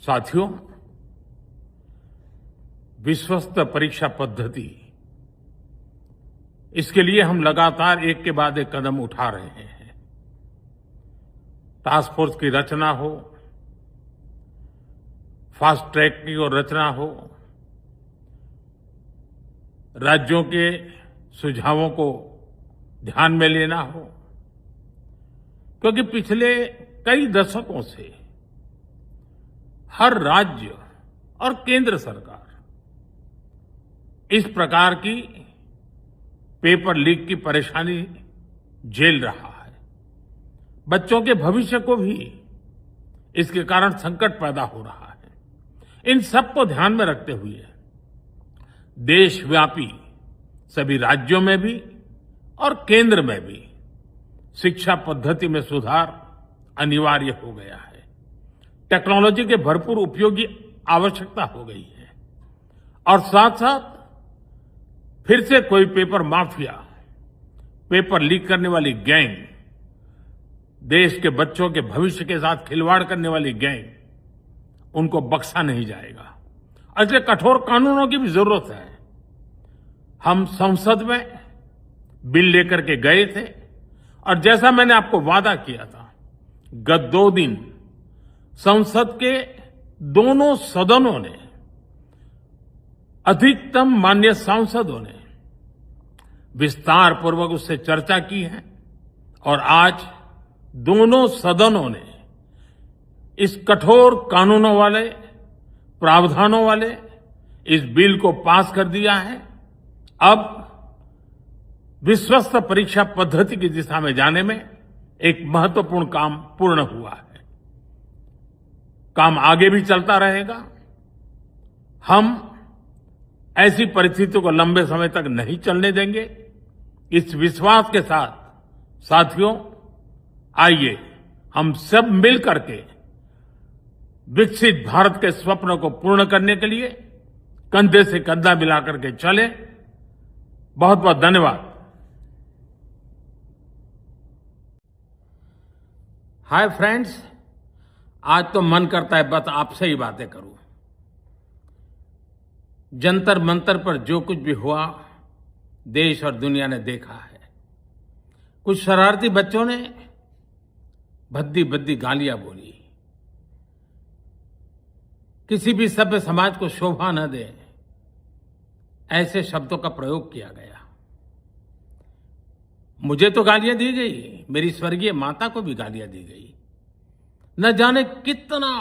साथियों, विश्वस्त परीक्षा पद्धति, इसके लिए हम लगातार एक के बाद एक कदम उठा रहे हैं। टास्क फोर्स की रचना हो, फास्ट ट्रैक की और रचना हो, राज्यों के सुझावों को ध्यान में लेना हो, क्योंकि पिछले कई दशकों से हर राज्य और केंद्र सरकार इस प्रकार की पेपर लीक की परेशानी झेल रहा है। बच्चों के भविष्य को भी इसके कारण संकट पैदा हो रहा है। इन सब को ध्यान में रखते हुए देशव्यापी सभी राज्यों में भी और केंद्र में भी शिक्षा पद्धति में सुधार अनिवार्य हो गया है। टेक्नोलॉजी के भरपूर उपयोग की आवश्यकता हो गई है और साथ साथ फिर से कोई पेपर माफिया, पेपर लीक करने वाली गैंग, देश के बच्चों के भविष्य के साथ खिलवाड़ करने वाली गैंग, उनको बख्शा नहीं जाएगा। इसलिए कठोर कानूनों की भी जरूरत है। हम संसद में बिल लेकर के गए थे और जैसा मैंने आपको वादा किया था, गत 2 दिन संसद के दोनों सदनों ने, अधिकतम माननीय सांसदों ने विस्तार पूर्वक उससे चर्चा की है और आज दोनों सदनों ने इस कठोर कानूनों वाले, प्रावधानों वाले इस बिल को पास कर दिया है। अब विश्वस्त परीक्षा पद्धति की दिशा में जाने में एक महत्वपूर्ण काम पूर्ण हुआ है। काम आगे भी चलता रहेगा। हम ऐसी परिस्थितियों को लंबे समय तक नहीं चलने देंगे। इस विश्वास के साथ साथियों, आइए हम सब मिल करके विकसित भारत के स्वप्न को पूर्ण करने के लिए कंधे से कंधा मिलाकर के चलें। बहुत बहुत धन्यवाद। हाय फ्रेंड्स, आज तो मन करता है बस आपसे ही बातें करूं। जंतर मंतर पर जो कुछ भी हुआ, देश और दुनिया ने देखा है। कुछ शरारती बच्चों ने भद्दी भद्दी गालियां बोली, किसी भी सभ्य समाज को शोभा न दे ऐसे शब्दों का प्रयोग किया गया। मुझे तो गालियां दी गई, मेरी स्वर्गीय माता को भी गालियां दी गई। न जाने कितना